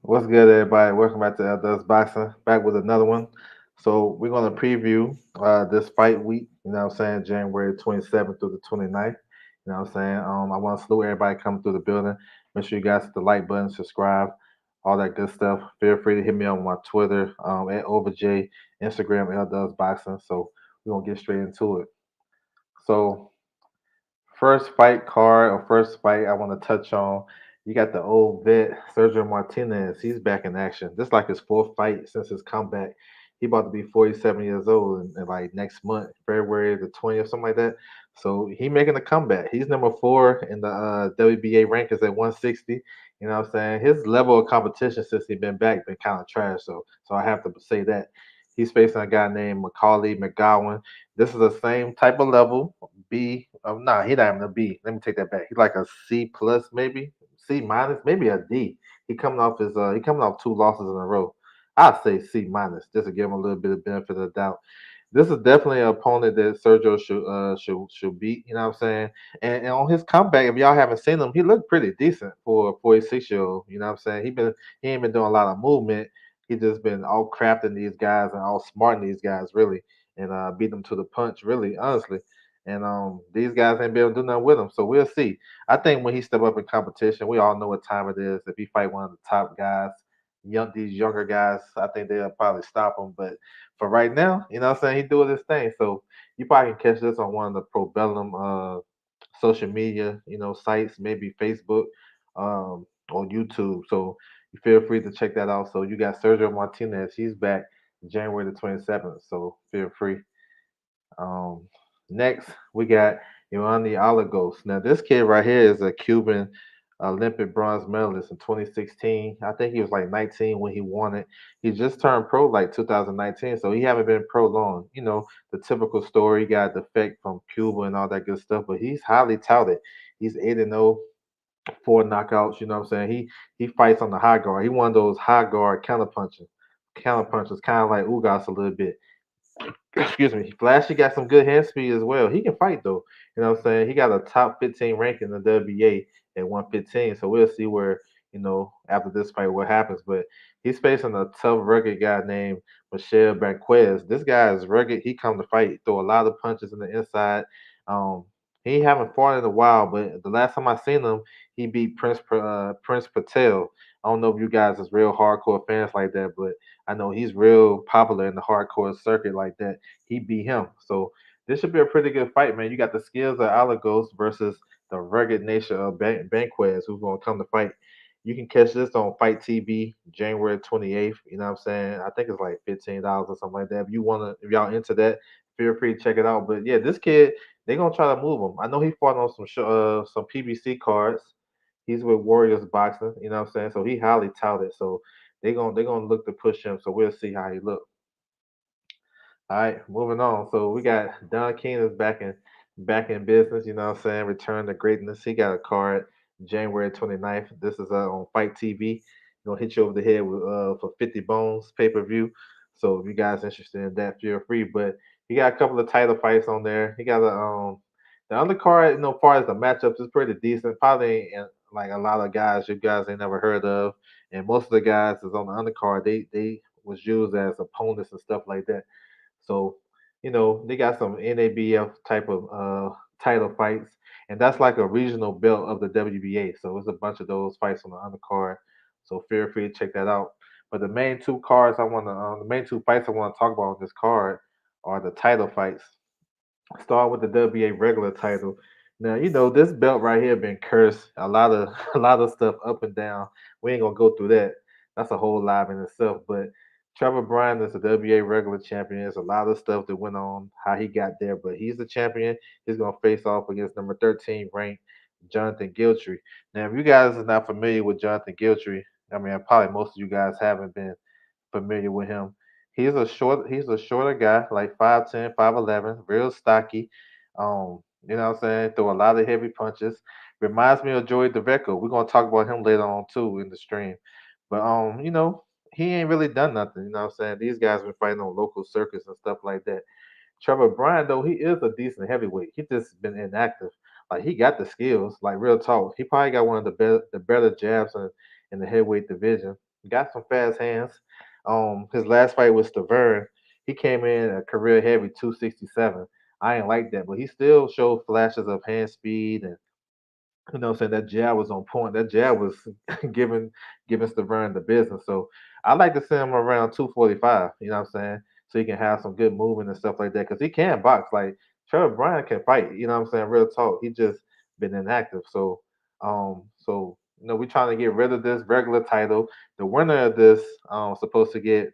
What's good, everybody? Welcome back to Does Boxing. Back with another one. So we're gonna preview this fight week. You know what I'm saying? January 27th through the 29th. You know what I'm saying? I want to salute everybody coming through the building. Make sure you guys hit the like button, subscribe, all that good stuff. Feel free to hit me on my Twitter at OverJ, Instagram Does Boxing. So we're gonna get straight into it. So first fight card or first fight I want to touch on. You got the old vet Sergio Martinez. He's back in action. This is like his fourth fight since his comeback. He about to be 47 years old in like next month, February the 20th, something like that. So he making a comeback. He's number four in the WBA rankings at 160. You know what I'm saying? His level of competition since he been back been kind of trash. So I have to say that. He's facing a guy named Macaulay McGowan. This is the same type of level. B. Nah, he not even a B. Let me take that back. He's like a C plus, maybe C minus, maybe a D. He coming off two losses in a row. I'd say C minus just to give him a little bit of benefit of the doubt. This is definitely an opponent that Sergio should beat. You know what I'm saying? And on his comeback, if y'all haven't seen him, he looked pretty decent for a 46 year old. You know what I'm saying? He ain't been doing a lot of movement. He just been all crafting these guys and all smarting these guys really, and beat them to the punch really, honestly. And these guys ain't been able to do nothing with him. So we'll see. I think when he step up in competition, we all know what time it is. If he fight one of the top guys, these younger guys, I think they'll probably stop him. But for right now, you know what I'm saying, he doing his thing. So you probably can catch this on one of the Probellum social media, sites, maybe Facebook, or YouTube. So you feel free to check that out. So you got Sergio Martinez. He's back January the 27th. So feel free. Um, Next, we got Argilagos. Now, this kid right here is a Cuban Olympic bronze medalist in 2016. I think he was like 19 when he won it. He just turned pro like 2019, so he haven't been pro long. The typical story. He got defect from Cuba and all that good stuff, but he's highly touted. He's 8-0, four knockouts. You know what I'm saying? He fights on the high guard. He one of those high guard counter punches, kind of like Ugas a little bit. Excuse me. Flashy got some good hand speed as well. He can fight though. You know what I'm saying? He got a top 15 rank in the WBA at 115. So we'll see where, after this fight what happens. But he's facing a tough, rugged guy named Michelle Banquez. This guy is rugged. He come to fight, throw a lot of punches in the inside. Um, he haven't fought in a while, but the last time I seen him, he beat Prince Patel. I don't know if you guys is real hardcore fans like that, but I know he's real popular in the hardcore circuit like that. He beat him. So this should be a pretty good fight, man. You got the skills of Alagos versus the rugged nature of Banquez, who's going to come to fight. You can catch this on Fight TV January 28th. You know what I'm saying? I think it's like $15 or something like that. If y'all into that, feel free to check it out. But yeah, this kid, they're gonna try to move him. I know he fought on some PBC cards. He's with Warriors Boxing. You know what I'm saying? So he highly touted. So they're gonna look to push him. So we'll see how he look. All right, moving on. So we got Don Keenan's back in business, you know what I'm saying? Return to greatness. He got a card January 29th. This is on Fight TV. Gonna hit you over the head with for 50 bones pay-per-view. So if you guys interested in that, feel free. But he got a couple of title fights on there. He got the undercard, far as the matchups is pretty decent. Probably ain't like a lot of guys you guys ain't never heard of. And most of the guys is on the undercard. They was used as opponents and stuff like that. So, they got some NABF type of title fights, and that's like a regional belt of the WBA. So it's a bunch of those fights on the undercard. So feel free to check that out. But the main two fights I want to talk about on this card are the title fights. Start with the WBA regular title. Now, this belt right here been cursed. A lot of a lot of stuff up and down. We ain't gonna go through that. That's a whole live in itself. But Trevor Bryan is the WBA regular champion. There's a lot of stuff that went on how he got there, but he's the champion. He's gonna face off against number 13 ranked Jonathan Giltry. Now, if you guys are not familiar with Jonathan Giltry, I mean, probably most of you guys haven't been familiar with him. He's a shorter guy, like 5'10", 5'11", real stocky. You know what I'm saying? Throw a lot of heavy punches. Reminds me of Joey DeVecco. We're gonna talk about him later on too in the stream. But he ain't really done nothing, you know what I'm saying? These guys been fighting on local circuits and stuff like that. Trevor Bryan, though, he is a decent heavyweight. He just been inactive. Like he got the skills, like real talk. He probably got one of the better jabs in the heavyweight division. got some fast hands. His last fight was Stavern. He came in a career heavy 267. I ain't like that, but he still showed flashes of hand speed and saying that jab was on point. That jab was giving Stavern the business. So I like to send him around 245. You know what I'm saying? So he can have some good movement and stuff like that because he can box. Like Trevor Bryan can fight. You know what I'm saying? Real talk. He just been inactive. So we're trying to get rid of this regular title. The winner of this supposed to get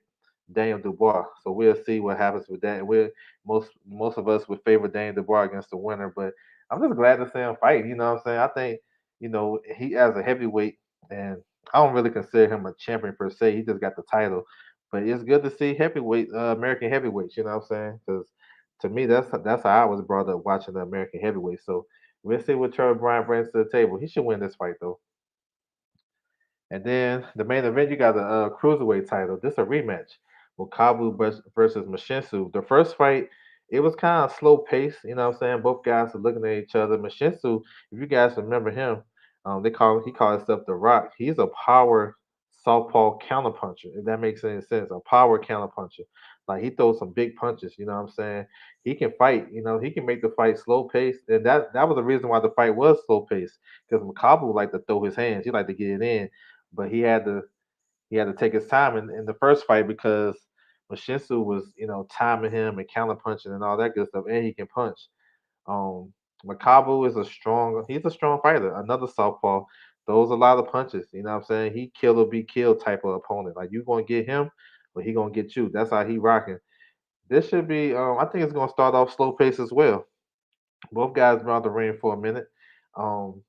Daniel Dubois. So we'll see what happens with that. We most of us would favor Daniel Dubois against the winner, but I'm just glad to see him fight. You know what I'm saying? I think, he as a heavyweight, and I don't really consider him a champion per se. He just got the title. But it's good to see heavyweight, American heavyweights, you know what I'm saying? Because to me, that's how I was brought up watching the American heavyweight. So we'll see what Trevor Bryan brings to the table. He should win this fight, though. And then the main event, you got the cruiserweight title. This is a rematch. Makabu versus Mchunu. The first fight, it was kind of slow pace. You know what I'm saying? Both guys are looking at each other. Mchunu, if you guys remember him, he called himself the Rock. He's a power southpaw counterpuncher. If that makes any sense, a power counterpuncher. Like he throws some big punches. You know what I'm saying? He can fight. He can make the fight slow paced, and that was the reason why the fight was slow paced because Makabu liked to throw his hands. He liked to get it in, but he had to take his time in the first fight because Mashinsu was timing him and counter punching and all that good stuff, and he can punch. Um, Makabu is he's a strong fighter. Another southpaw throws a lot of punches. You know what I'm saying? He kill or be killed type of opponent. Like you gonna get him, but he gonna get you. That's how he rocking. This should be. I think it's gonna start off slow pace as well. Both guys been out the ring for a minute.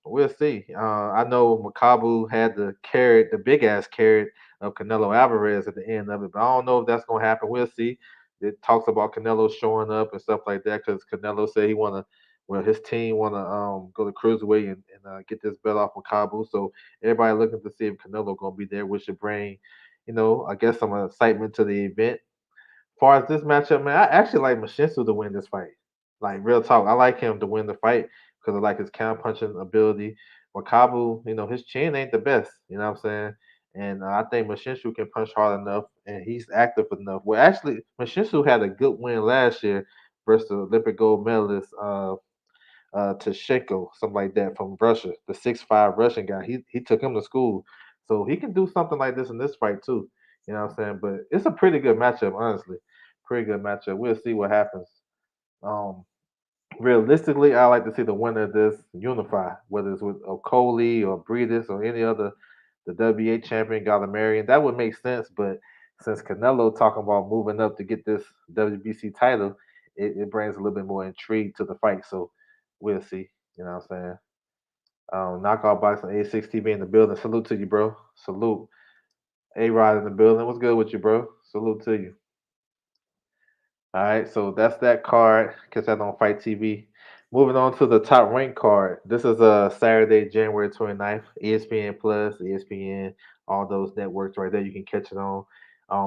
We'll see. I know Makabu had the big ass carrot of Canelo Alvarez at the end of it, but I don't know if that's gonna happen. We'll see. It talks about Canelo showing up and stuff like that because Canelo said his team wanna go to cruiserweight and get this belt off Makabu. So everybody looking to see if Canelo gonna be there, which should bring, I guess some excitement to the event far as this matchup, man, I actually like Mashinsu to win this fight. Like real talk, I like him to win the fight because I like his counter punching ability. Wakabu, his chin ain't the best. You know what I'm saying? And I think Mashinsu can punch hard enough, and he's active enough. Well, actually, Mashinsu had a good win last year versus the Olympic gold medalist Tashenko, something like that from Russia, the 6'5" Russian guy. He took him to school, so he can do something like this in this fight too. You know what I'm saying? But it's a pretty good matchup, honestly. Pretty good matchup. We'll see what happens. Um, Realistically, I like to see the winner of this unify, whether it's with Okolie or Breedis or any other the WA champion Gallimarian. That would make sense, but since Canelo talking about moving up to get this WBC title, it brings a little bit more intrigue to the fight. So we'll see. You know what I'm saying? Knockout boxing A6TV in the building. Salute to you, bro. Salute. A Rod in the building. What's good with you, bro? Salute to you. All right, so that's that card. Catch that on Fight TV. Moving on to the top rank card. This is Saturday, January 29th. ESPN Plus, ESPN, all those networks right there. You can catch it on.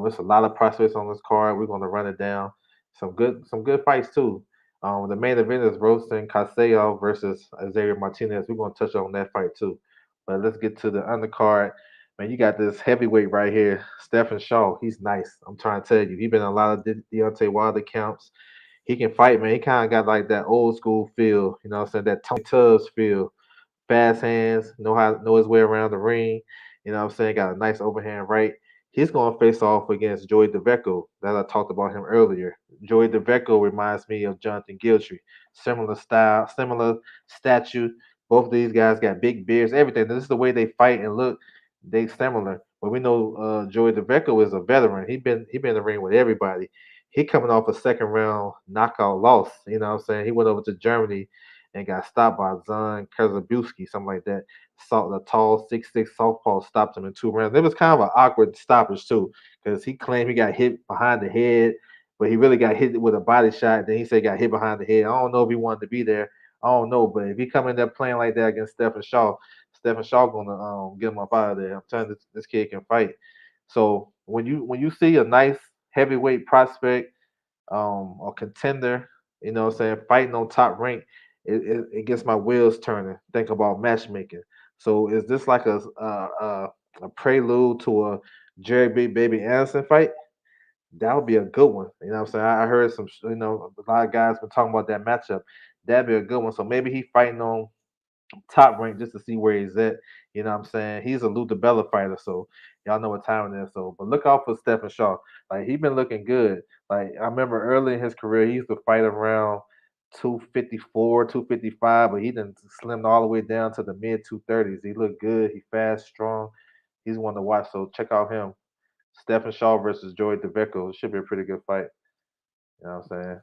There's a lot of prospects on this card. We're going to run it down. Some good fights too. The main event is Robson Conceicao versus Xavier Martinez. We're going to touch on that fight too. But let's get to the undercard. Man, you got this heavyweight right here, Stephen Shaw. He's nice. I'm trying to tell you. He's been in a lot of Deontay Wilder camps. He can fight, man. He kind of got like that old school feel, you know what I'm saying? That Tony Tubbs feel. Fast hands, know his way around the ring. You know what I'm saying? Got a nice overhand right. He's going to face off against Joey DeVecco that I talked about him earlier. Joey DeVecco reminds me of Jonathan Giltry. Similar style, similar statue. Both of these guys got big beards, everything. This is the way they fight and look. They similar. But we know Joey DeVecco is a veteran. He been in the ring with everybody. He coming off a second round knockout loss. You know what I'm saying? He went over to Germany and got stopped by Zan Kazabuski, something like that. The tall 6'6" southpaw stopped him in 2 rounds. It was kind of an awkward stoppage too, because he claimed he got hit behind the head, but he really got hit with a body shot. Then he said he got hit behind the head. I don't know if he wanted to be there. I don't know, but if he come in there playing like that against Stephen Shaw gonna get him up out of there. I'm telling you, this kid can fight. So when you see a nice heavyweight prospect or contender, you know what I'm saying, fighting on top rank, it gets my wheels turning. Think about matchmaking. So is this like a prelude to Jerry Big Baby Anderson fight, that would be a good one. You know what I'm saying? I heard some, a lot of guys been talking about that matchup. That'd be a good one. So maybe he fighting on top rank just to see where he's at. You know what I'm saying? He's a Lou DiBella fighter, so y'all know what time it is. So, but look out for Stephen Shaw. Like he been looking good. Like I remember early in his career, he used to fight around 254, 255, but he done slimmed all the way down to the mid 230s. He looked good. He fast, strong. He's one to watch. So check out him. Stephen Shaw versus Joey DeVecco. It should be a pretty good fight. You know what I'm saying?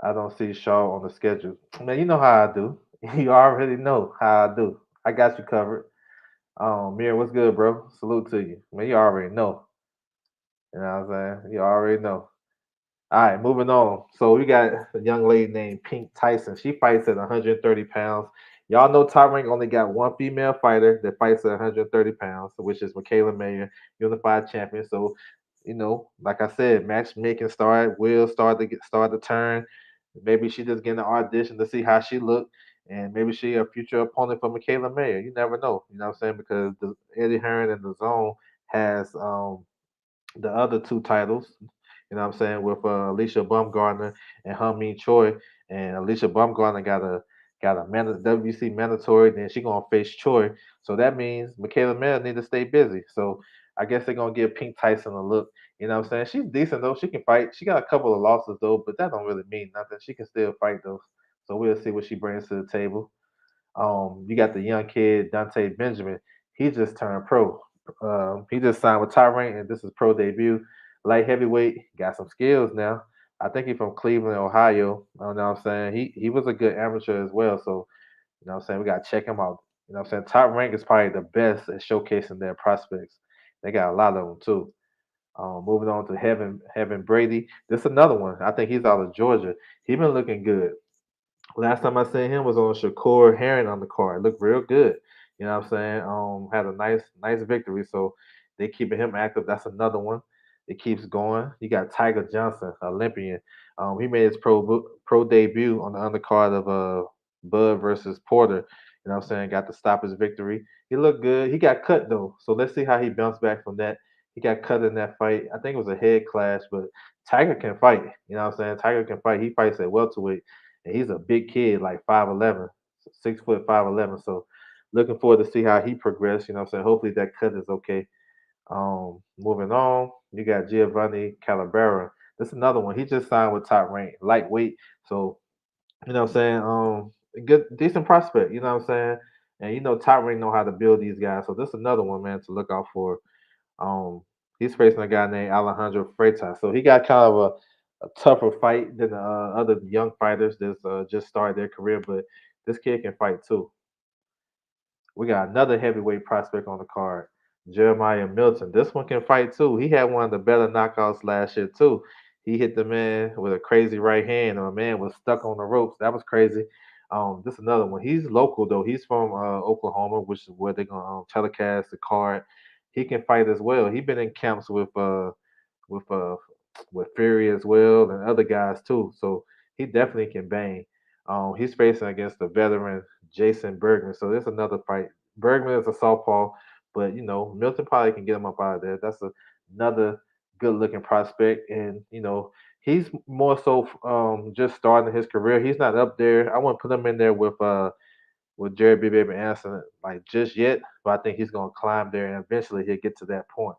I don't see Shaw on the schedule. Man, you know how I do. You already know how I do. I got you covered. Mir, what's good, bro? Salute to you. Man, you already know. You know what I'm saying? You already know. All right, moving on. So we got a young lady named Pink Tyson. She fights at 130 pounds. Y'all know Top Rank only got one female fighter that fights at 130 pounds, which is Michaela Mayer, unified champion. So, like I said, matchmaking started, will start to turn. Maybe she just getting an audition to see how she look, and maybe she a future opponent for Michaela Mayer. You never know. You know what I'm saying? Because Eddie Hearn and the Zone has the other two titles. You know what I'm saying, with Alicia Baumgartner and Hummin Choi, and Alicia Baumgartner got a WC mandatory. Then she gonna face Choi, so that means Michaela Mel need to stay busy. So I guess they're gonna give Pink Tyson a look. You know what I'm saying? She's decent though. She can fight. She got a couple of losses though, but that don't really mean nothing. She can still fight though. So we'll see what she brings to the table. You got the young kid Dante Benjamin. He just turned pro. He just signed with Tyrant, and this is pro debut. Light heavyweight, got some skills now. I think he's from Cleveland, Ohio. You know what I'm saying? He was a good amateur as well. So, you know what I'm saying? We gotta check him out. You know what I'm saying? Top Rank is probably the best at showcasing their prospects. They got a lot of them too. Moving on to Heaven Brady. This another one. I think he's out of Georgia. He been looking good. Last time I seen him was on Shakur Heron on the card. Looked real good. You know what I'm saying? Had a nice victory. So they keeping him active. That's another one. It keeps going. You got Tiger Johnson, Olympian. He made his pro debut on the undercard of Bud versus Porter. You know what I'm saying? Got to stop his victory. He looked good. He got cut though. So let's see how he bounced back from that. He got cut in that fight. I think it was a head clash, but Tiger can fight. You know what I'm saying? Tiger can fight. He fights at welterweight, and he's a big kid, like 5'11", 6 foot 5'11". So looking forward to see how he progressed. You know what I'm saying? Hopefully that cut is okay. Moving on, you got Giovanni Calabera. This another one. He just signed with Top Rank, lightweight. So you know what I'm saying? Good, decent prospect. You know what I'm saying? And Top Rank know how to build these guys. So this another one, man, to look out for. Um, he's facing a guy named Alejandro Freitas. So he got kind of a tougher fight than the other young fighters that's just started their career, but this kid can fight too. We got another heavyweight prospect on the card, Jeremiah Milton. This one can fight too. He had one of the better knockouts last year too. He hit the man with a crazy right hand, and the man was stuck on the ropes. That was crazy. This another one. He's local though. He's from Oklahoma, which is where they're gonna telecast the card. He can fight as well. He been in camps with Fury as well and other guys too. So he definitely can bang. He's facing against the veteran Jason Bergman. So there's another fight. Bergman is a southpaw, but Milton probably can get him up out of there. That's another good looking prospect, and he's more so just starting his career. He's not up there. I wouldn't put him in there with Jerry B. Baby Anderson like just yet, but I think he's gonna climb there and eventually he'll get to that point.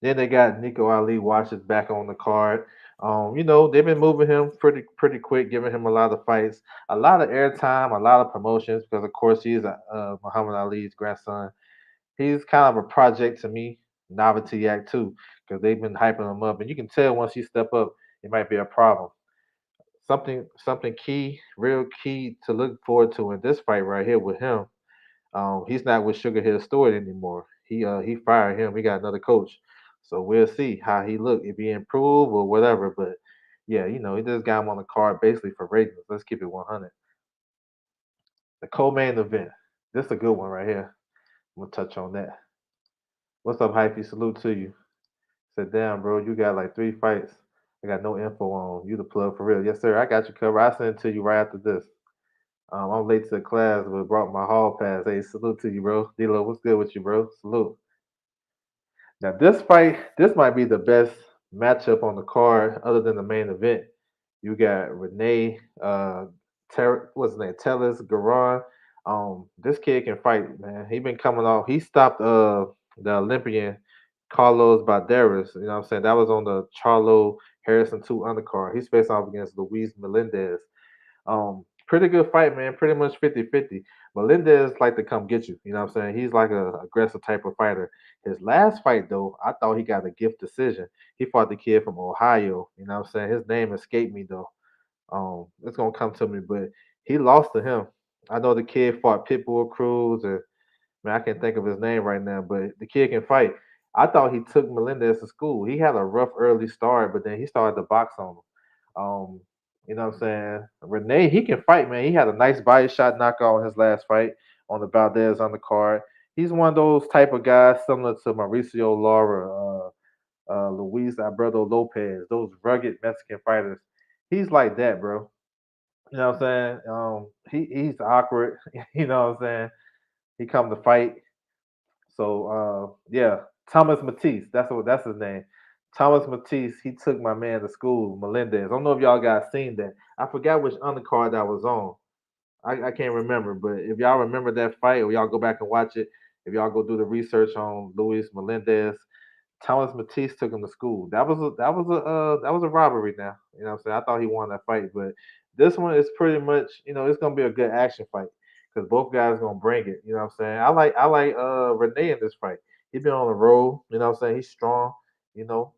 Then they got Nico Ali Watches back on the card. They've been moving him pretty quick, giving him a lot of fights, a lot of airtime, a lot of promotions because of course he's Muhammad Ali's grandson. He's kind of a project to me, novelty act too, because they've been hyping him up, and you can tell once he step up, it might be a problem. Something key, real key to look forward to in this fight right here with him. He's not with Sugar Hill Stewart anymore. He fired him. He got another coach. So we'll see how he look, if he improve or whatever. But yeah, he just got him on the card basically for ratings. Let's keep it 100. The co-main event. This is a good one right here. I'm gonna touch on that. What's up, Hypey? Salute to you. Said, damn, bro, you got like 3 fights. I got no info on you. The plug for real. Yes, sir. I got you covered. I send it to you right after this. I'm late to the class, but brought my hall pass. Hey, salute to you, bro. D-Lo, what's good with you, bro? Salute. Now this fight, this might be the best matchup on the card other than the main event. You got Renee, what's his name, Tellis Garon. This kid can fight, man. He been coming off. He stopped the Olympian Carlos Balderas. You know what I'm saying? That was on the Charlo Harrison 2 undercard. He's facing off against Luis Melendez. Pretty good fight, man. Pretty much 50-50. Melendez like to come get you. You know what I'm saying? He's like a aggressive type of fighter. His last fight though, I thought he got a gift decision. He fought the kid from Ohio. You know what I'm saying? His name escaped me though. It's gonna come to me, but he lost to him. I know the kid fought Pitbull Cruz, and man, I can't think of his name right now, but the kid can fight. I thought he took Melendez to school. He had a rough early start, but then he started to box on him. Um, you know what I'm saying? Renee, he can fight, man. He had a nice body shot knockout in his last fight on the Valdez on the card. He's one of those type of guys similar to Mauricio Lara, Luis Alberto Lopez, those rugged Mexican fighters. He's like that, bro. You know what I'm saying? He's awkward. You know what I'm saying? He come to fight. So yeah, Thomas Matisse. That's his name. Thomas Matisse. He took my man to school, Melendez. I don't know if y'all guys seen that. I forgot which undercard I was on. I can't remember, but if y'all remember that fight, or y'all go back and watch it, if y'all go do the research on Luis Melendez, Thomas Matisse took him to school. That was a robbery. Now you know what I'm saying. I thought he won that fight, but this one is pretty much it's gonna be a good action fight because both guys gonna bring it. You know what I'm saying. I like Renee in this fight. He been on the road. You know what I'm saying. He's strong. You know,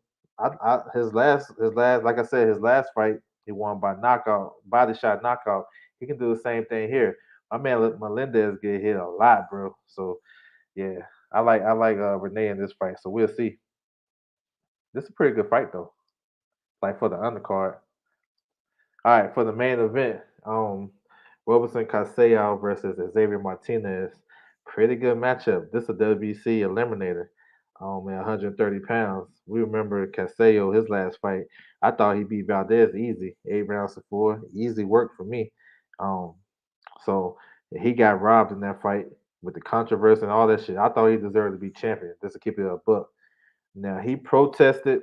his last like I said his last fight he won by knockout, body shot knockout. He can do the same thing here. My man Melendez get hit a lot, bro. So yeah, I like Renee in this fight. So we'll see. This is a pretty good fight though. Like for the undercard. All right, for the main event, Robson Conceicao versus Xavier Martinez. Pretty good matchup. This is a WBC eliminator. At 130 pounds. We remember Castillo, his last fight. I thought he beat Valdez easy, 8 rounds to 4. Easy work for me. Um, so he got robbed in that fight with the controversy and all that shit. I thought he deserved to be champion. Just to keep it a buck. Now he protested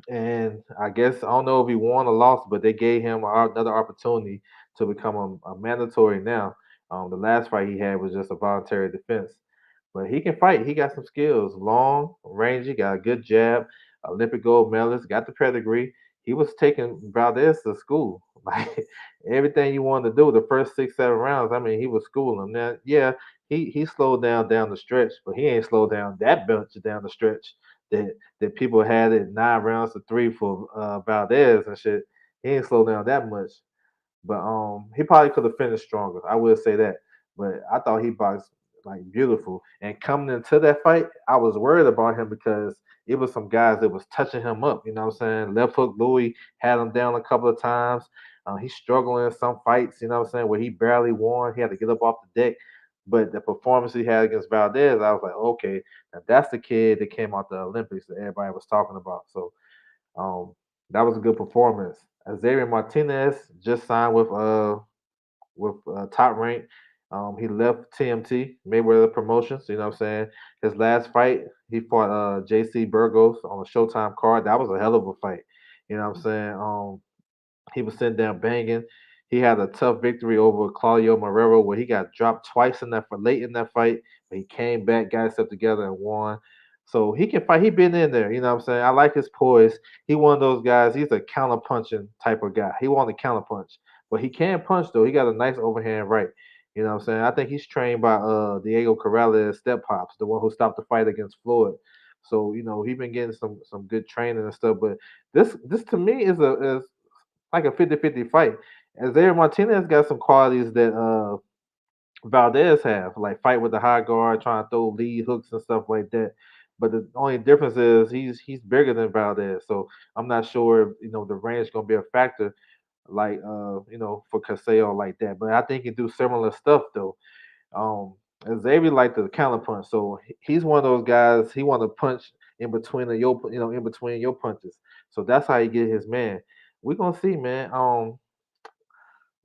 and I guess I don't know if he won or lost, but they gave him another opportunity to become a mandatory now. The last fight he had was just a voluntary defense, but he can fight. He got some skills, long, rangy, got a good jab, Olympic gold medalist, got the pedigree. He was taking Valdez to school, like everything you wanted to do. The first 6, 7 rounds, I mean, he was schooling him. Now, yeah, he slowed down the stretch, but he ain't slowed down that much down the stretch that people had it 9 rounds to 3 for Valdez and shit. He ain't slowed down that much, but he probably could have finished stronger. I will say that. But I thought he boxed like beautiful. And coming into that fight, I was worried about him because it was some guys that was touching him up. You know what I'm saying? Left hook Louis had him down a couple of times. He's struggling in some fights. You know what I'm saying? Where he barely won. He had to get up off the deck. But the performance he had against Valdez, I was like, okay, now that's the kid that came out the Olympics that everybody was talking about. So um, that was a good performance. Xavier Martinez just signed with Top Rank. He left TMT Mayweather Promotions. You know what I'm saying? His last fight, he fought JC Burgos on a Showtime card. That was a hell of a fight. You know what I'm saying? He was sitting down banging. He had a tough victory over Claudio Marrero where he got dropped twice in that for late in that fight, but he came back, got himself together and won. So he can fight. He been in there, you know what I'm saying? I like his poise. He one of those guys, he's a counter punching type of guy. He want to counter punch. But he can punch though. He got a nice overhand right. You know what I'm saying? I think he's trained by Diego Corrales Step Pops, the one who stopped the fight against Floyd. So, he been getting some good training and stuff. But this to me is like a 50-50 fight. Xavier Martinez got some qualities that Valdez have, like fight with the high guard, trying to throw lead hooks and stuff like that. But the only difference is he's bigger than Valdez, so I'm not sure if the range gonna be a factor like for Caseo like that. But I think he can do similar stuff though. Um, Xavier like the counter punch, so he's one of those guys. He want to punch in between in between your punches. So that's how he get his man. We're gonna see, man.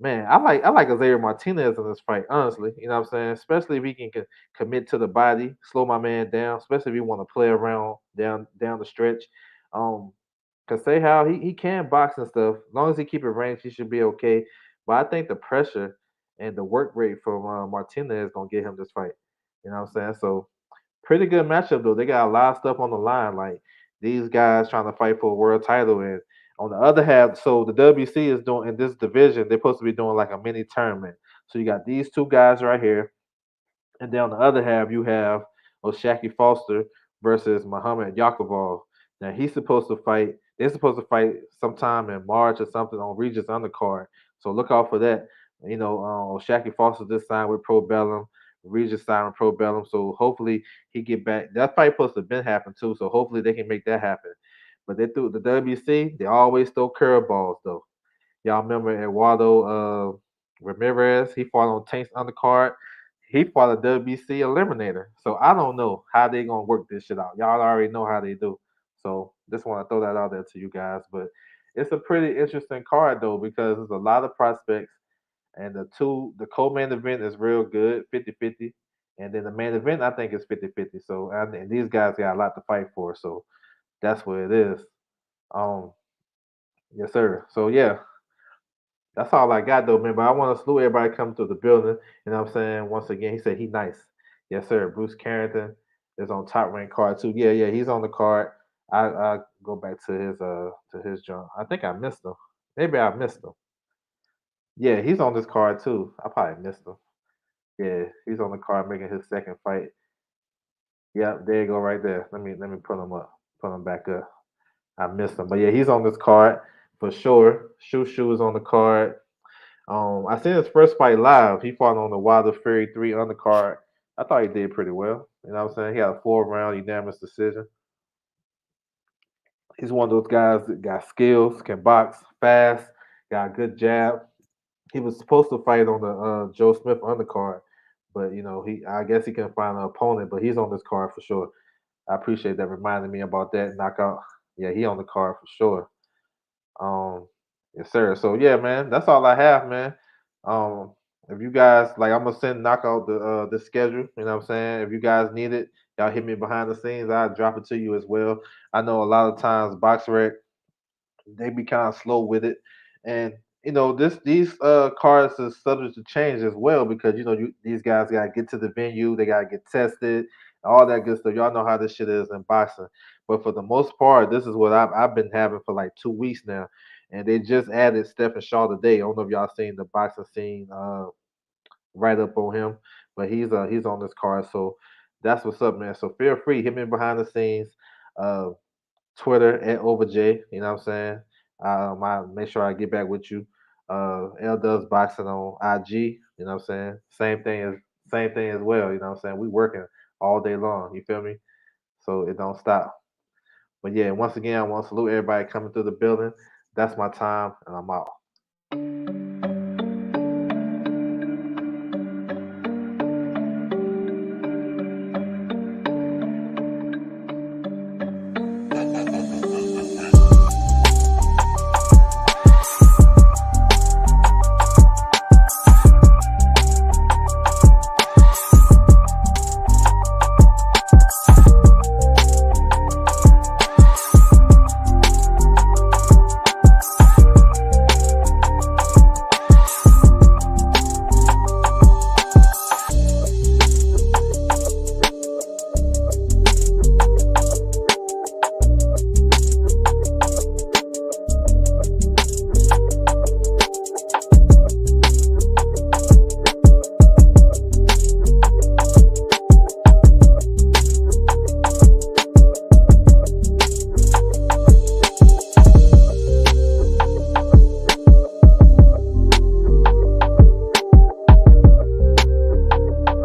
Man, I like Xavier Martinez in this fight, honestly. You know what I'm saying? Especially if he can commit to the body, slow my man down, especially if he want to play around down the stretch. Um, cause say how he can box and stuff. As long as he keep it range, he should be okay. But I think the pressure and the work rate from Martinez is gonna get him this fight. You know what I'm saying? So pretty good matchup though. They got a lot of stuff on the line. Like these guys trying to fight for a world title, and on the other half, so the WC is doing in this division. They're supposed to be doing like a mini tournament. So you got these two guys right here, and then on the other half, you have Oshaki Foster versus Muhammad Yakovov. Now he's supposed to fight. They're supposed to fight sometime in March or something on Regis undercard. So look out for that. Oshaki Foster just signed with Pro Bellum. Regis signed with Pro Bellum. So hopefully he get back. That fight supposed to have been happen too. So hopefully they can make that happen. But they threw the WC. They always throw curveballs though. Y'all remember Eduardo Ramirez? He fought on Tank's undercard. He fought a WBC eliminator. So I don't know how they gonna work this shit out. Y'all already know how they do. So just want to throw that out there to you guys. But it's a pretty interesting card though because there's a lot of prospects and the co-main event is real good, 50-50. And then the main event I think is 50-50. So and these guys got a lot to fight for. So that's what it is. Um yes sir. So yeah, that's all I got though, man. But I want to salute everybody coming to the building. You know what I'm saying? Once again, he said he nice. Yes, sir. Bruce Carrington is on top rank card too. Yeah, yeah, he's on the card. I go back to his jump. I think I missed him. Maybe I missed him. Yeah, he's on this card too. I probably missed him. Yeah, he's on the card making his second fight. Yep, there you go right there. Let me put him up. Put him back up. I missed him. But yeah, he's on this card for sure. Shoo is on the card. I seen his first fight live. He fought on the Wilder Fury 3 undercard. I thought he did pretty well. You know what I'm saying? He had a 4 round unanimous decision. He's one of those guys that got skills, can box fast, got a good jab. He was supposed to fight on the Joe Smith undercard, but he I guess he can find an opponent, but he's on this card for sure. I appreciate that reminding me about that knockout. Yeah, he on the card for sure. Um, yes, sir. So yeah, man, that's all I have, man. If you guys like, I'm gonna send knock out the schedule. You know what I'm saying? If you guys need it, y'all hit me behind the scenes. I'll drop it to you as well. I know a lot of times BoxRec they be kind of slow with it, and these cards is subject to change as well because these guys gotta get to the venue, they gotta get tested, all that good stuff. Y'all know how this shit is in boxing, but for the most part, this is what I've been having for like 2 weeks now, and they just added Stephen Shaw today. I don't know if y'all seen the boxing scene right up on him, but he's on this card, so that's what's up, man. So feel free, hit me behind the scenes. Uh, Twitter at OverJ. You know what I'm saying? I make sure I get back with you. L does boxing on IG. You know what I'm saying? Same thing as well. You know what I'm saying? We working all day long. You feel me? So it don't stop. But yeah, once again, I want to salute everybody coming through the building. That's my time, and I'm out.